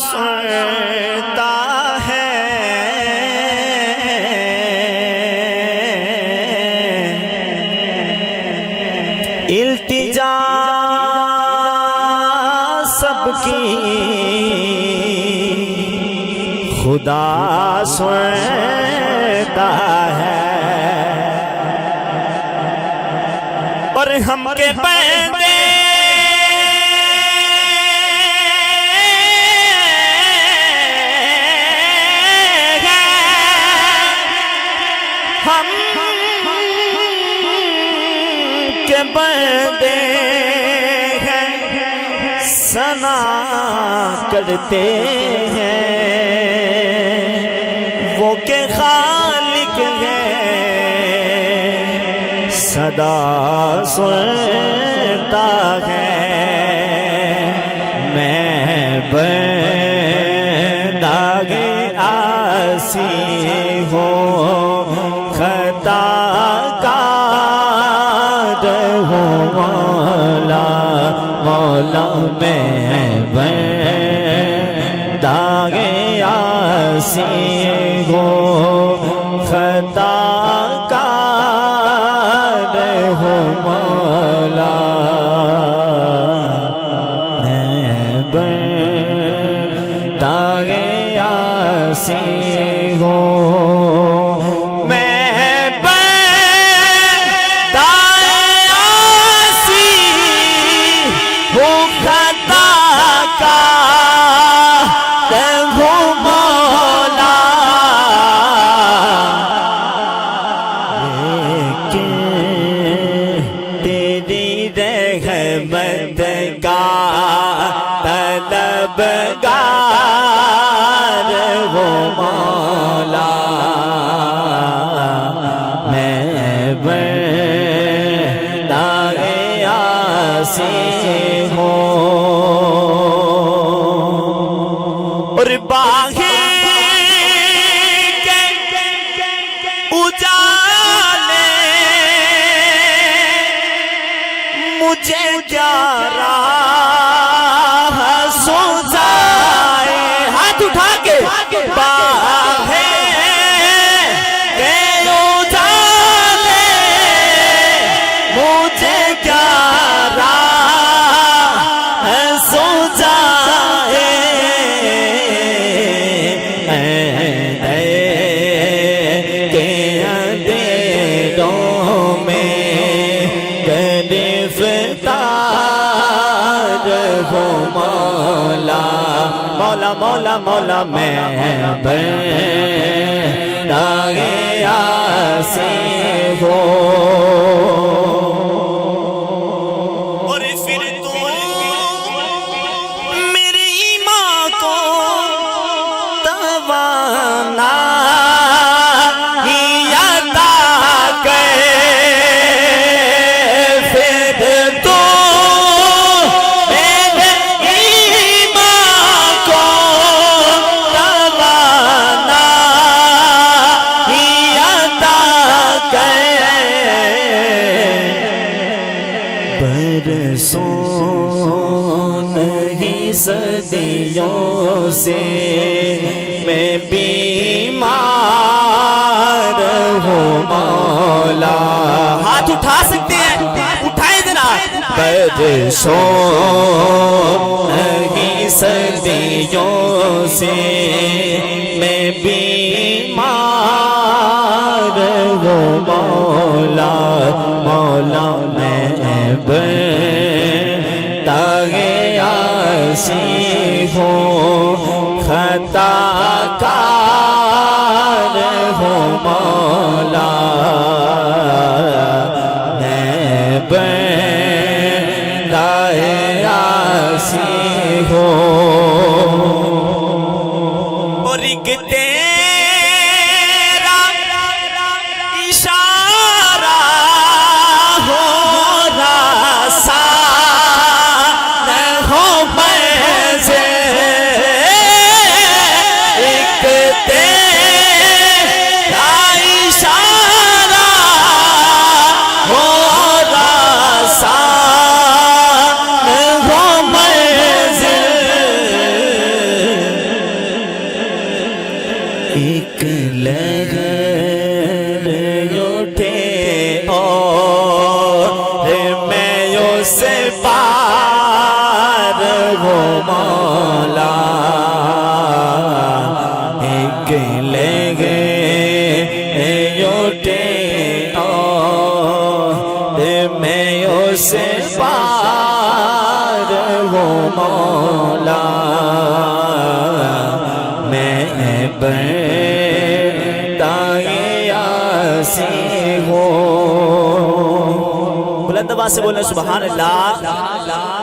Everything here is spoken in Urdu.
سنتا ہے التجا سب کی خدا سنتا ہے اور ہم کے بندے ہم کے بندے ہیں ثنا کرتے ہیں وہ کہ خالق ہے صدا سنتا ہے میں بندہ عاصی ہوں خطا کار ہوں مولا مولا میں بندہ عاصی ہوں خطا کار ہوں مولا میں بندہ عاصی ہوں طلبگار ہو مولا میں بندہ عاصی ہوں اور باغی کے اجالے مجھے جارا مولا مولا مولا میں بندہ عاصی ہوں اور پھر تو میری ماں کو توانائی عطا کر پھر تو برسوں نہیں صدیوں سے میں بیمار ہوں مولا ہاتھ اٹھا سکتے ہیں اٹھائیں ذرا برسوں نہیں صدیوں سے میں بیمار ہوں مولا مولا میں بندہ عاصی ہوں خطا کار ہوں مولا میں بندہ عاصی ہوں اور ایک تیرا اشارہ مولا ایک لے گئے یوٹے میں اس پار ہوں مولا میں بردائے یاسین ہوں. بلند آواز سے بولیں سبحان اللہ.